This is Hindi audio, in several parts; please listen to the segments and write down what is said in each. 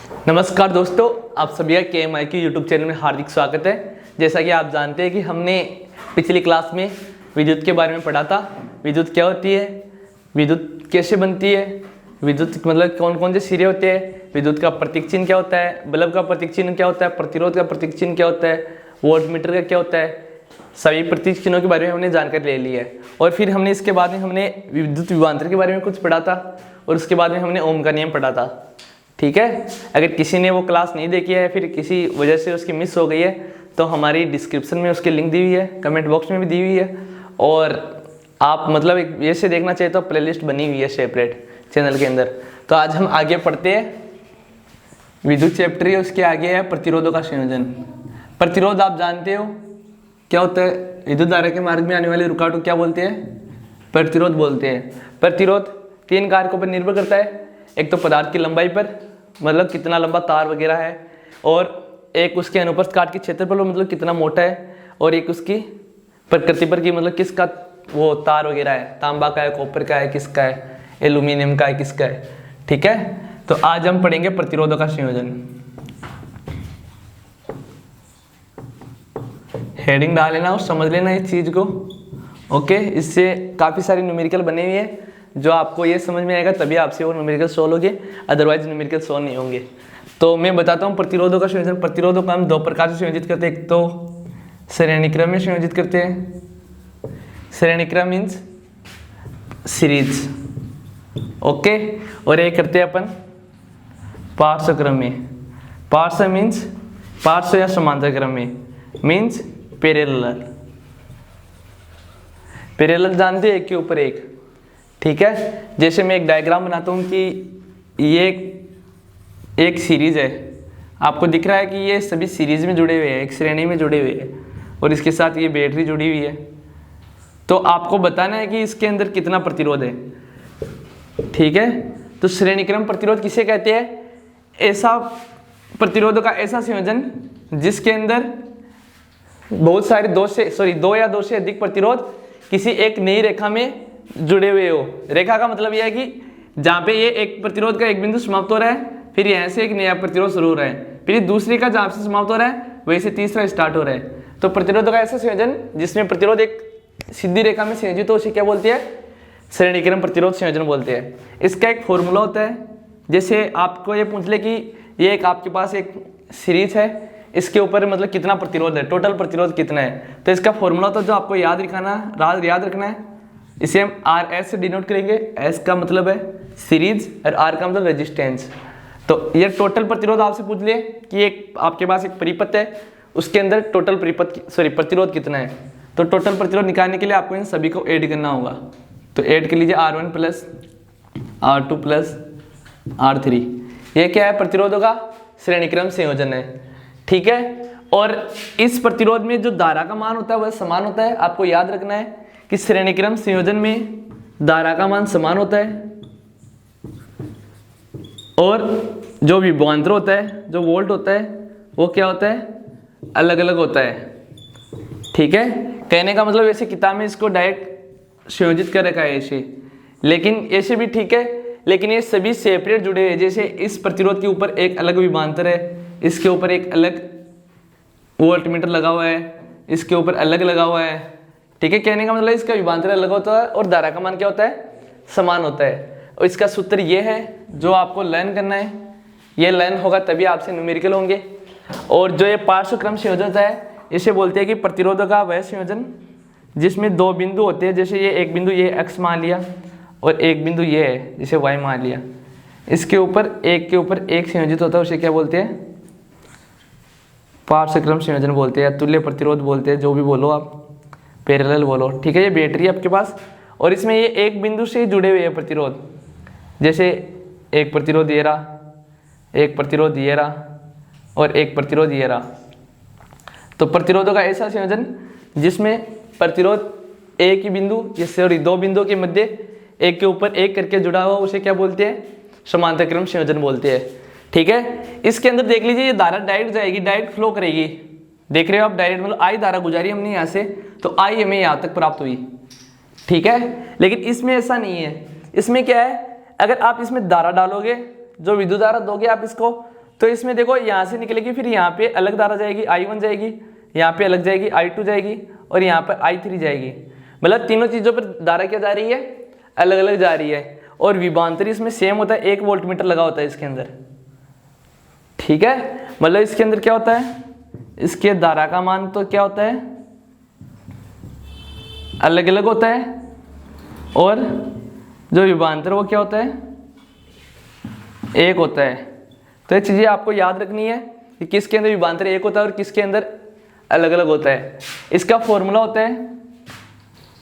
नमस्कार दोस्तों, आप सभी का KMI की यूट्यूब चैनल में हार्दिक स्वागत है। जैसा कि आप जानते हैं कि हमने पिछली क्लास में विद्युत के बारे में पढ़ा था। विद्युत क्या होती है, विद्युत कैसे बनती है, विद्युत मतलब कौन कौन से सिरे होते हैं, विद्युत का प्रतीक चिन्ह क्या होता है, बल्ब का प्रतीक चिन्ह क्या होता है, प्रतिरोध का प्रतीक चिन्ह क्या होता है, वोल्टमीटर का क्या होता है, सभी प्रतीक चिन्हों के बारे में हमने जानकारी ले ली है। और फिर हमने इसके बाद में हमने विद्युत विभवांतर के बारे में कुछ पढ़ा था और उसके बाद में हमने ओम का नियम पढ़ा था। ठीक है, अगर किसी ने वो क्लास नहीं देखी है, फिर किसी वजह से उसकी मिस हो गई है, तो हमारी डिस्क्रिप्शन में उसकी लिंक दी हुई है, कमेंट बॉक्स में भी दी हुई है। और आप मतलब ऐसे देखना चाहिए तो प्लेलिस्ट बनी हुई है सेपरेट चैनल के अंदर। तो आज हम आगे पढ़ते हैं विद्युत चैप्टर है, उसके आगे है प्रतिरोधों का संयोजन। प्रतिरोध आप जानते हो क्या होता है, विद्युत धारा के मार्ग में आने वाली रुकावट को क्या बोलते हैं, प्रतिरोध बोलते हैं। प्रतिरोध तीन कारकों पर निर्भर करता है, एक तो पदार्थ की लंबाई पर, मतलब कितना लंबा तार वगैरह है, और एक उसके अनुप्रस्थ काट के क्षेत्र पर, मतलब कितना मोटा है, और एक उसकी प्रकृति पर की मतलब किसका वो तार वगैरह है, तांबा का है, कॉपर का है, किसका है, एल्यूमिनियम का है, किसका है। ठीक है, तो आज हम पढ़ेंगे प्रतिरोधों का संयोजन। हेडिंग डाल लेना और समझ लेना इस चीज को। ओके, इससे काफी सारे न्यूमेरिकल बने हुए हैं, जो आपको ये समझ में आएगा तभी आपसे वो न्यूमेरिकल सॉल्व होंगे, अदरवाइज न्यूमेरिकल सॉल्व नहीं होंगे। तो मैं बताता हूँ प्रतिरोधों का संयोजन। प्रतिरोधों को हम दो प्रकार से संयोजित करते हैं, एक तो श्रेणी क्रम में संयोजित करते हैं, श्रेणी क्रम मीन्स सीरीज, ओके, और एक करते हैं अपन पार्श्व क्रम में। पार्श्व मीन्स पार्श्व या समांतर क्रम में, मीन्स पैरेलल। पैरेलल जानते हैं, एक के ऊपर एक। ठीक है, जैसे मैं एक डायग्राम बनाता हूँ कि ये एक सीरीज है, आपको दिख रहा है कि ये सभी सीरीज में जुड़े हुए हैं, एक श्रेणी में जुड़े हुए हैं, और इसके साथ ये बैटरी जुड़ी हुई है। तो आपको बताना है कि इसके अंदर कितना प्रतिरोध है। ठीक है, तो श्रेणी क्रम प्रतिरोध किसे कहते हैं, ऐसा प्रतिरोधों का ऐसा संयोजन जिसके अंदर बहुत सारे दो या दो से अधिक प्रतिरोध किसी एक नई रेखा में जुड़े हुए हो। रेखा का मतलब यह है कि जहाँ पे ये एक प्रतिरोध का एक बिंदु समाप्त हो रहा है, फिर यहाँ से एक नया प्रतिरोध शुरू हो रहा है, फिर दूसरी का जहाँ से समाप्त हो रहा है वहीं से तीसरा स्टार्ट हो रहा है। तो प्रतिरोध का ऐसा संयोजन जिसमें प्रतिरोध एक सीधी रेखा में संयोजित हो, उसे क्या बोलते हैं, श्रेणीक्रम प्रतिरोध संयोजन बोलते हैं। इसका एक फॉर्मूला होता है, जैसे आपको ये पूछ ले कि ये एक आपके पास एक सीरीज है, इसके ऊपर मतलब कितना प्रतिरोध है, टोटल प्रतिरोध कितना है, तो इसका फॉर्मूला तो जो आपको याद रखना है, इसे हम RS से डिनोट करेंगे। S का मतलब है सीरीज और R का मतलब रेजिस्टेंस। तो ये टोटल प्रतिरोध आपसे पूछ ले कि एक आपके पास एक परिपथ है, उसके अंदर टोटल प्रतिरोध कितना है, तो टोटल प्रतिरोध निकालने के लिए आपको इन सभी को ऐड करना होगा। तो ऐड कर लीजिए R1 plus R2 plus R3। ये क्या है, प्रतिरोधों का श्रेणीक्रम संयोजन है। ठीक है, और इस प्रतिरोध में जो धारा का मान होता है वह समान होता है। आपको याद रखना है कि श्रेणीक्रम संयोजन में धारा का मान समान होता है, और जो विभवांतर होता है, जो वोल्ट होता है, वो क्या होता है, अलग अलग होता है। ठीक है, कहने का मतलब ऐसे किताब में इसको डायरेक्ट संयोजित कर रखा है ऐसे, लेकिन ऐसे भी ठीक है, लेकिन ये सभी सेपरेट जुड़े हैं। जैसे इस प्रतिरोध के ऊपर एक अलग विभवांतर है, इसके ऊपर एक अलग वोल्टमीटर लगा हुआ है, इसके ऊपर अलग लगा हुआ है। ठीक है, कहने का मतलब इसका विभवांतर अलग होता है और धारा का मान क्या होता है, समान होता है। और इसका सूत्र ये है जो आपको लर्न करना है, ये लर्न होगा तभी आपसे न्यूमेरिकल होंगे। और जो ये पार्श्व क्रम संयोजन होता है, इसे बोलते हैं कि प्रतिरोधों का वह संयोजन जिसमें दो बिंदु होते हैं, जैसे ये एक बिंदु ये x मान लिया और एक बिंदु ये है जिसे y मान लिया, इसके ऊपर एक संयोजित होता है, उसे क्या बोलते हैं, पार्श्व क्रम संयोजन बोलते हैं, या तुल्य प्रतिरोध बोलते हैं, जो भी बोलो आप, पैरेलल बोलो। ठीक है, ये बैटरी आपके पास, और इसमें ये एक बिंदु से जुड़े हुए हैं प्रतिरोध, जैसे एक प्रतिरोध ये रहा, एक प्रतिरोध ये रहा, और एक प्रतिरोध ये रहा। तो प्रतिरोधों का ऐसा संयोजन जिसमें प्रतिरोध एक ही बिंदु, जैसे दो बिंदुओं के मध्य एक के ऊपर एक करके जुड़ा हुआ, उसे क्या बोलते हैं, समांतर क्रम संयोजन बोलते हैं। ठीक है, इसके अंदर देख लीजिए ये धारा डायरेक्ट जाएगी, डायरेक्ट फ्लो करेगी। देख रहे हो आप, डायरेक्ट मतलब आई धारा गुजारी हमने यहाँ से, तो आई हमें यहाँ तक प्राप्त हुई। ठीक है, लेकिन इसमें ऐसा नहीं है। इसमें क्या है, अगर आप इसमें धारा डालोगे, जो विद्युत धारा दोगे आप इसको, तो इसमें देखो यहाँ से निकलेगी, फिर यहाँ पे अलग धारा जाएगी, I1 जाएगी, यहाँ पे अलग जाएगी I2 जाएगी, और यहाँ पर I3 जाएगी। मतलब तीनों चीज़ों पर धारा क्या जा रही है, अलग अलग जा रही है। और विभवांतर इसमें सेम होता है, 1 वोल्टमीटर लगा होता है इसके अंदर, ठीक है। मतलब इसके अंदर क्या होता है, इसके धारा का मान तो क्या होता है, अलग अलग होता है, और जो विभवांतर वो क्या होता है, 1 होता है। तो ये चीज़ें आपको याद रखनी है कि किसके अंदर विभवांतर 1 होता है और किसके अंदर अलग अलग होता है। इसका फॉर्मूला होता है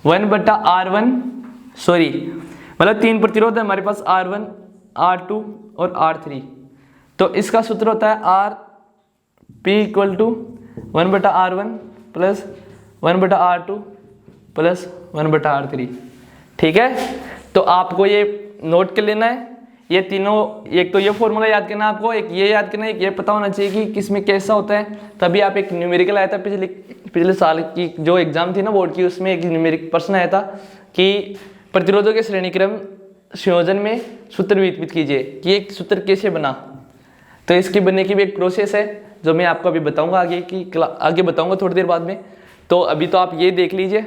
1/R1, सॉरी मतलब 3 प्रतिरोध है हमारे पास, R1, R2 और R3। तो इसका सूत्र होता है Rp = 1/R1 plus 1/R2 plus 1/R3, ठीक है। तो आपको ये नोट कर लेना है, ये तीनों, एक तो ये फॉर्मूला याद करना है आपको, एक ये याद करना है, एक ये पता होना चाहिए कि किसमें कैसा होता है। तभी आप एक न्यूमेरिकल आया था पिछले साल की जो एग्जाम थी ना बोर्ड की, उसमें एक न्यूमेरिक प्रश्न आया था कि प्रतिरोधों के श्रेणीक्रम संयोजन में सूत्र विकसित कीजिए कि एक सूत्र कैसे बना। तो इसकी बनने की भी एक प्रोसेस है जो मैं आपको अभी बताऊंगा, आगे बताऊंगा थोड़ी देर बाद में। तो अभी तो आप ये देख लीजिए,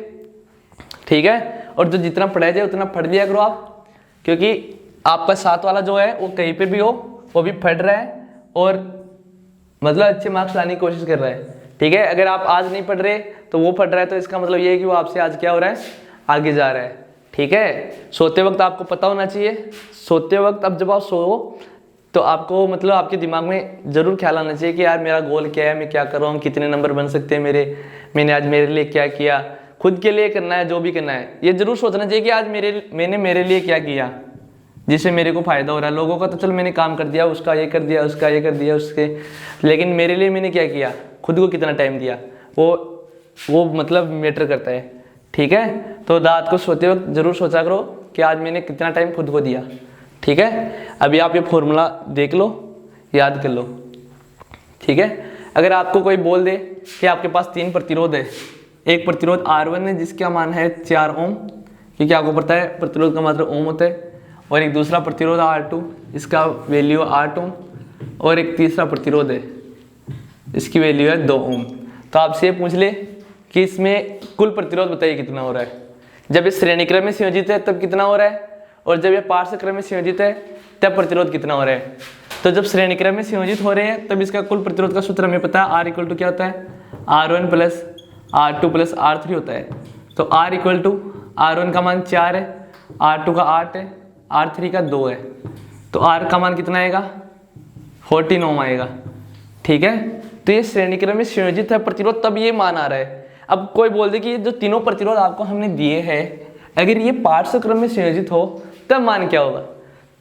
ठीक है। और जो जितना पढ़ाया जाए उतना पढ़ लिया करो आप, क्योंकि आपका साथ वाला जो है वो कहीं पे भी हो वो भी पढ़ रहा है और मतलब अच्छे मार्क्स लाने की कोशिश कर रहा है, ठीक है। अगर आप आज नहीं पढ़ रहे तो वो पढ़ रहा है, तो इसका मतलब ये है कि वो आपसे आज क्या हो रहा है, आगे जा रहा है, ठीक है। सोते वक्त आपको पता होना चाहिए, सोते वक्त अब जब आप सो तो आपको मतलब आपके दिमाग में जरूर ख्याल आना चाहिए कि यार मेरा गोल क्या है, मैं क्या कर रहा हूँ, कितने नंबर बन सकते हैं मेरे, मैंने आज मेरे लिए क्या किया, खुद के लिए करना है जो भी करना है। ये जरूर सोचना चाहिए कि आज मैंने मेरे लिए क्या किया जिससे मेरे को फायदा हो रहा है। लोगों का तो चलो मैंने काम कर दिया, उसका ये कर दिया, उसका ये कर दिया, उसके, लेकिन मेरे लिए मैंने क्या किया, खुद को कितना टाइम दिया, वो मतलब मैटर करता है, ठीक है। तो रात को सोते वक्त जरूर सोचा करो कि आज मैंने कितना टाइम खुद को दिया, ठीक है। अभी आप ये फॉर्मूला देख लो, याद कर लो, ठीक है। अगर आपको कोई बोल दे कि आपके पास 3 प्रतिरोध है, एक प्रतिरोध R1 है जिसका मान है 4 ओम, क्योंकि आपको पता है प्रतिरोध का मात्रा ओम होता है, और एक दूसरा प्रतिरोध R2 इसका वैल्यू 8 ओम, और एक तीसरा प्रतिरोध है इसकी वैल्यू है 2 ओम। तो आपसे पूछ ले कि इसमें कुल प्रतिरोध बताइए कितना हो रहा है। जब ये श्रेणीक्रम में संयोजित है तब कितना हो रहा है, और जब ये पार्श्व क्रम में संयोजित है तब प्रतिरोध कितना हो रहा है। तो जब श्रेणीक्रम में संयोजित हो रहे हैं तब इसका कुल प्रतिरोध का सूत्र हमें पता है, R = क्या होता है, R1 + R2 + R3 होता है। तो R = R1 का मान 4 है, R2 का 8 है, R3 का 2 है, तो R का मान कितना आएगा, 14 ओम आएगा, ठीक है। तो ये श्रेणीक्रम में संयोजित है प्रतिरोध, तब ये मान आ रहा है। अब कोई बोल दे कि ये जो तीनों प्रतिरोध आपको हमने दिए हैं, अगर ये पार्श्व क्रम में संयोजित हो तब मान क्या होगा।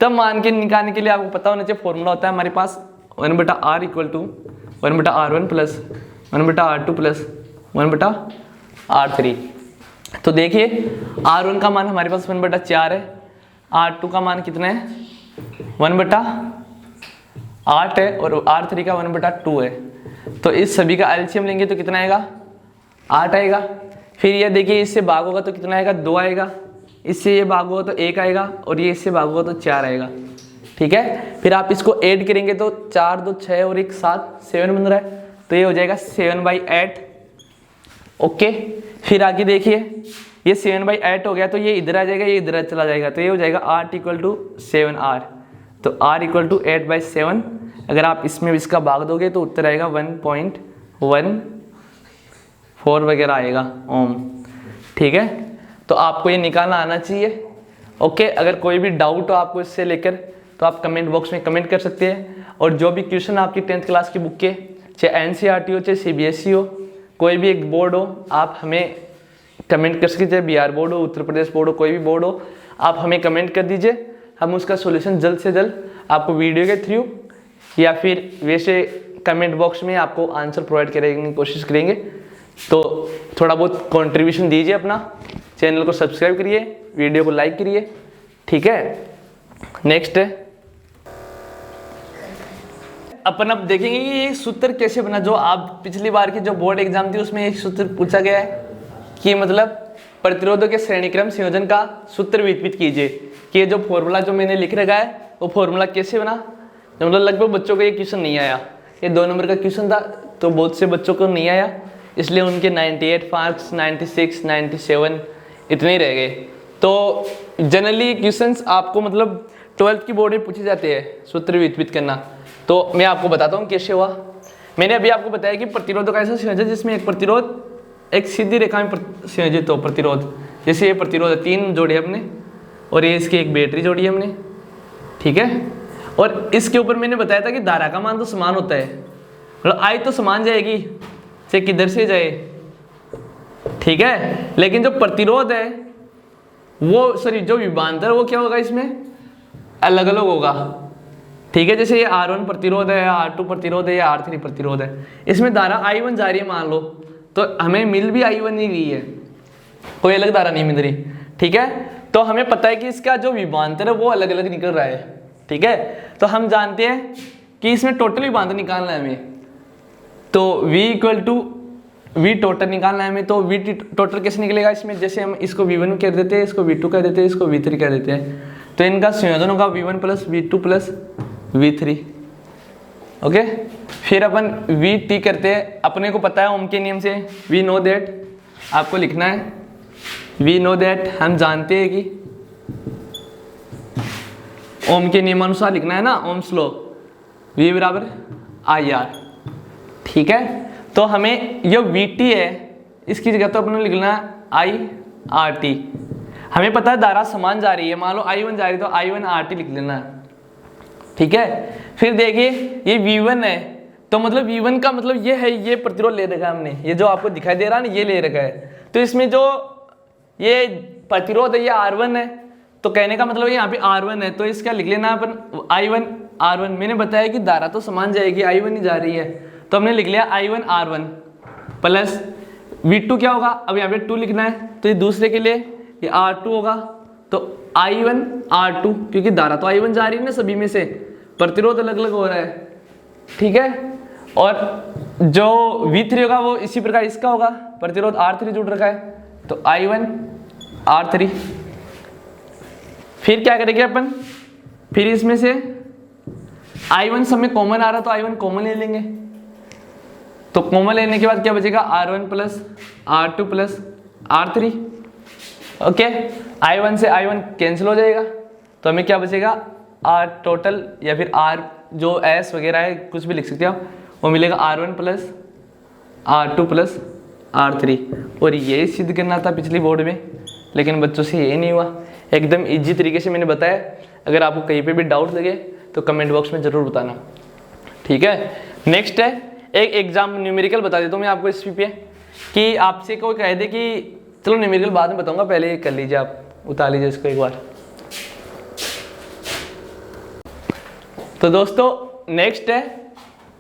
तब मान के निकालने के लिए आपको पता होना चाहिए, फॉर्मूला होता है हमारे पास 1/R = 1/R1 + 1/R2 + 1/R3। तो देखिए R1 का मान हमारे पास 1/4 है, R2 का मान कितना है 1/8 है, और R3 का 1/2 है। तो इस सभी का एलसीएम लेंगे तो कितना आएगा, 8 आएगा। फिर ये देखिए इससे भाग होगा तो कितना आएगा, 2 आएगा, इससे ये भाग होगा तो 1 आएगा, और ये इससे भाग होगा तो 4 आएगा, ठीक है। फिर आप इसको ऐड करेंगे तो 4 2 6 और 1 7, 7 बन रहा है, तो ये हो जाएगा 7/8, ओके। फिर आगे देखिए ये 7/8 हो गया, तो ये इधर आ जाएगा, ये इधर चला जाएगा, तो ये हो जाएगा R = 7R। तो R = 8/7, अगर आप इसमें इसका भाग दोगे तो उत्तर आएगा 1.14 वगैरह आएगा ओम, ठीक है। तो आपको ये निकालना आना चाहिए, ओके। अगर कोई भी डाउट हो आपको इससे लेकर तो आप कमेंट बॉक्स में कमेंट कर सकते हैं, और जो भी क्वेश्चन आपकी 10th क्लास की बुक के, चाहे NCERT हो चाहे CBSE हो, कोई भी एक बोर्ड हो, आप हमें कमेंट कर सकते, चाहे बिहार बोर्ड हो, उत्तर प्रदेश बोर्ड हो, कोई भी बोर्ड हो, आप हमें कमेंट कर दीजिए, हम उसका सॉल्यूशन जल्द से जल्द आपको वीडियो के थ्रू या फिर वैसे कमेंट बॉक्स में आपको आंसर प्रोवाइड करने की कोशिश करेंगे। तो थोड़ा बहुत कंट्रीब्यूशन दीजिए अपना, चैनल को सब्सक्राइब करिए, वीडियो को लाइक करिए, ठीक है। नेक्स्ट अपन अब देखेंगे कि ये सूत्र कैसे बना। जो आप पिछली बार की जो बोर्ड एग्जाम थी उसमें एक सूत्र पूछा गया है कि मतलब प्रतिरोधों के श्रेणीक्रम संयोजन का सूत्र विकसित कीजिए, कि ये जो फॉर्मूला जो मैंने लिख रखा है वो फॉर्मूला कैसे बना। तो मतलब लगभग बच्चों को ये क्वेश्चन नहीं आया, ये 2 नंबर का क्वेश्चन था, तो बहुत से बच्चों को नहीं आया, इसलिए उनके 98 मार्क्स, 96, 97 इतने ही रह गए। तो जनरली क्वेश्चंस आपको मतलब 12th की बोर्ड में पूछे जाते हैं सूत्र वितरित करना। तो मैं आपको बताता हूँ कैसे हुआ। मैंने अभी आपको बताया कि प्रतिरोध का ऐसा संयोजन जिसमें एक प्रतिरोध एक सीधी रेखा में संयोजित हो प्रतिरोध, जैसे ये प्रतिरोध 3 जोड़े हमने और ये इसकी एक बैटरी जोड़ी हमने, ठीक है। और इसके ऊपर मैंने बताया था कि धारा का मान तो समान होता है, मतलब आई तो समान जाएगी चाहे किधर से जाए, ठीक है। लेकिन जो प्रतिरोध है वो सॉरी जो विभवांतर वो क्या होगा, इसमें अलग अलग होगा, ठीक है। जैसे ये R1 प्रतिरोध है, R2 प्रतिरोध है, या R3 प्रतिरोध है, इसमें धारा I1 जा रही है मान लो, तो हमें मिल भी I1 ही रही है, कोई अलग धारा नहीं मिल रही, ठीक है। तो हमें पता है कि इसका जो विभवांतर है वो अलग अलग निकल रहा है, ठीक है। तो हम जानते हैं कि इसमें टोटल विभवांतर निकालना है हमें, तो V equal to V total निकालना है हमें। तो V टोटल कैसे निकलेगा इसमें, जैसे हम इसको V1 कह देते हैं, इसको V2 कह देते हैं, इसको V3 कह देते हैं, तो इनका संयोजन होगा V1 plus V2 plus V3, okay. फिर अपन VT करते हैं, अपने को पता है ओम के नियम से, वी नो दैट, आपको लिखना है वी नो दैट, हम जानते हैं कि ओम के नियमानुसार लिखना है ना, ओम्स लॉ, V बराबर IR, ठीक है। तो हमें ये VT है, इसकी जगह तो अपने लिखना है IRT। हमें पता है धारा समान जा रही है, मान लो I1 जा रही है तो I1 RT लिख लेना है, ठीक है। फिर देखिए ये V1 है, तो मतलब V1 का मतलब ये है, ये प्रतिरोध ले रखा है हमने, ये जो आपको दिखाई दे रहा है ना, ये ले रखा है। तो इसमें जो ये प्रतिरोध है ये R1 है, तो कहने का मतलब यहाँ पे R1 है, तो इसका लिख लेना अपन I1 R1। मैंने बताया कि धारा तो समान जाएगी, I1 ही जा रही है, तो हमने लिख लिया I1 R1 प्लस V2 क्या होगा, अब यहाँ पे 2 लिखना है, तो ये दूसरे के लिए ये R2 होगा, तो I1 R2, क्योंकि धारा तो I1 जा रही है ना सभी में से, प्रतिरोध अलग अलग हो रहा है, ठीक है। और जो V3 होगा वो इसी प्रकार इसका होगा, प्रतिरोध R3 जुड़ रखा है, तो I1 R3। फिर क्या करेंगे अपन, फिर इसमें से I1 सब में कॉमन आ रहा तो I1 कॉमन ले लेंगे, तो कॉमन लेने के बाद क्या बचेगा, R1 plus R2 plus R3, okay. I1 से I1 कैंसिल हो जाएगा, तो हमें क्या बचेगा, R टोटल या फिर R जो S वगैरह है कुछ भी लिख सकते हो, वो मिलेगा R1 plus R2 plus R3। और ये सिद्ध करना था पिछली बोर्ड में, लेकिन बच्चों से ये नहीं हुआ। एकदम इजी तरीके से मैंने बताया, अगर आपको कहीं पे भी डाउट लगे तो कमेंट बॉक्स में ज़रूर बताना, ठीक है। नेक्स्ट है एक एग्जाम न्यूमेरिकल बता देता हूँ मैं आपको इस पे, कि आपसे कोई कह दे कि चलो न्यूमेरिकल बाद में बताऊंगा, पहले ये कर लीजिए, आप उतार लीजिए इसको एक बार। तो दोस्तों नेक्स्ट है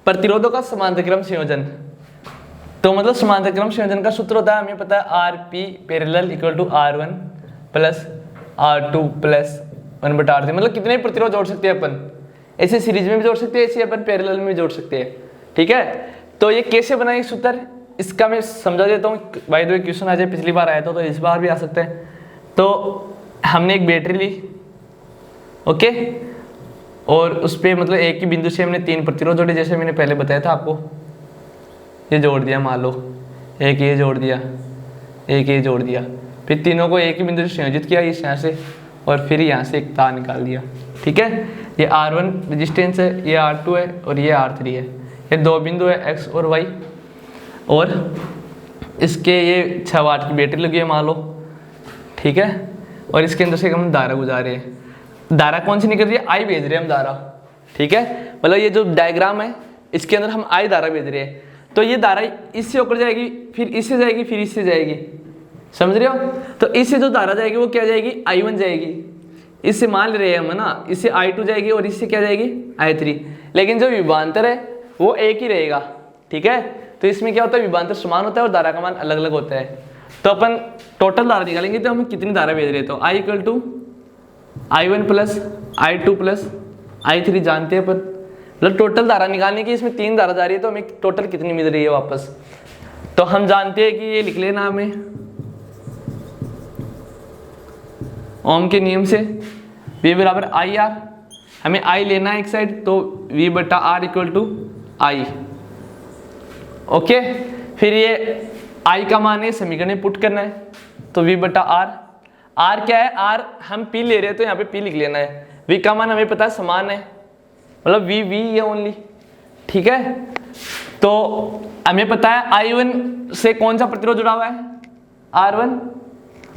प्रतिरोधों का समांतरक्रम संयोजन। तो मतलब समांतरक्रम संयोजन का सूत्र होता है, हमें पता है RP parallel equal to R1 plus R2 plus 1/R3। मतलब कितने प्रतिरोध जोड़ सकते हैं अपन, ऐसे सीरीज में भी जोड़ सकते हैं, ऐसे अपन पैरेलल में भी जोड़ सकते हैं, ठीक है। तो ये कैसे बनाए सूत्र, इसका मैं समझा देता हूँ। बाय द वे क्वेश्चन आ जाए, पिछली बार आया था तो इस बार भी आ सकता है। तो हमने एक बैटरी ली, ओके, और उस पर मतलब एक ही बिंदु से हमने 3 प्रतिरोध जोड़े, जैसे मैंने पहले बताया था आपको। ये जोड़ दिया, मान लो एक ये जोड़ दिया, एक ये जोड़ दिया, फिर तीनों को एक ही बिंदु से संयोजित किया इस यहाँ से, और फिर यहाँ से एक तार निकाल दिया, ठीक है। ये R1 रेजिस्टेंस है, ये R2 है और ये R3 है। ये 2 बिंदु है X और Y, और इसके ये 6 वाट की बैटरी लगी है मान लो, ठीक है। और इसके अंदर से हम धारा गुजार रहे हैं, धारा कौन सी निकल रही है, I भेज रहे हैं हम धारा, ठीक है। मतलब ये जो डायग्राम है इसके अंदर हम I धारा भेज रहे हैं, तो ये धारा इससे होकर जाएगी, फिर इससे जाएगी, फिर इससे जाएगी, समझ रहे हो। तो इससे जो धारा जाएगी वो क्या जाएगी, I1 जाएगी, इससे मान ले रहे हैं हम ना, इससे I2 जाएगी, और इससे क्या जाएगी, I3। लेकिन जो विभवांतर है वो एक ही रहेगा, ठीक है। तो इसमें क्या होता है, विभवांतर समान होता है और धारा का मान अलग अलग होता है। तो अपन टोटल धारा निकालेंगे, तो हम कितनी धारा भेज रहे हैं, तो I equal to I1 plus I2 plus I3 जानते हैं, पर मतलब टोटल धारा निकालने की, इसमें 3 धारा जा रही है, तो हमें टोटल कितनी मिल रही है वापस। तो हम जानते हैं कि ये लिख लेना हमें ओम के नियम से, V बराबर IR। हमें आई लेना है एक साइड, तो v बटा R equal to I. Okay, फिर ये आई का मान है समीकरण में पुट करना है, तो v बटा आर क्या है, आर हम p ले रहे हैं तो यहाँ पे p लिख लेना है। v का मान हमें पता है समान है, मतलब v है ओनली, ठीक है। तो हमें पता है I1 से कौन सा प्रतिरोध जुड़ा हुआ है, R1।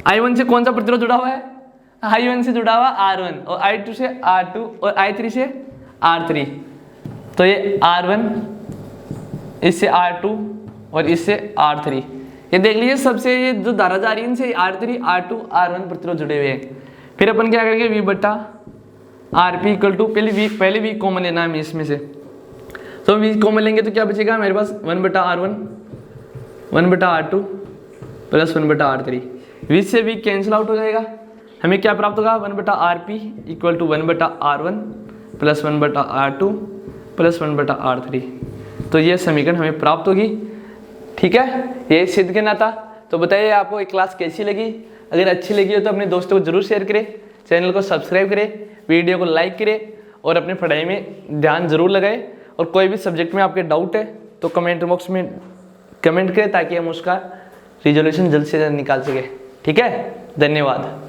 I1 से कौन सा प्रतिरोध जुड़ा हुआ है, I1 से जुड़ा हुआ R1, और I2 से R2, और I3 से R3। तो ये R1, इससे R2 और इससे R3, ये देख लीजिए सबसे ये जो धारा जा रही है इनसे R3, R2, R1 प्रतिरोध जुड़े हुए हैं। फिर अपन क्या करेंगे, v बटा RP इक्वल टू पहले v कॉमन लेना है हमें इसमें से, तो v कॉमन लेंगे तो क्या बचेगा मेरे पास 1 बटा R1, 1 बटा R2 प्लस 1 बटा R3। v से v कैंसिल आउट हो जाएगा, हमें क्या प्राप्त होगा 1 बटा RP इक्वल टू 1 बटा R1 प्लस 1 बटा R2 प्लस 1 बटा R3। तो ये समीकरण हमें प्राप्त होगी, ठीक है। ये सिद्ध करना था। तो बताइए आपको ये क्लास कैसी लगी, अगर अच्छी लगी हो तो अपने दोस्तों को जरूर शेयर करें, चैनल को सब्सक्राइब करें, वीडियो को लाइक करें और अपनी पढ़ाई में ध्यान जरूर लगाएं। और कोई भी सब्जेक्ट में आपके डाउट है तो कमेंट बॉक्स में कमेंट करें ताकि हम उसका रिजोल्यूशन जल्द से जल्द निकाल सकें, ठीक है। धन्यवाद।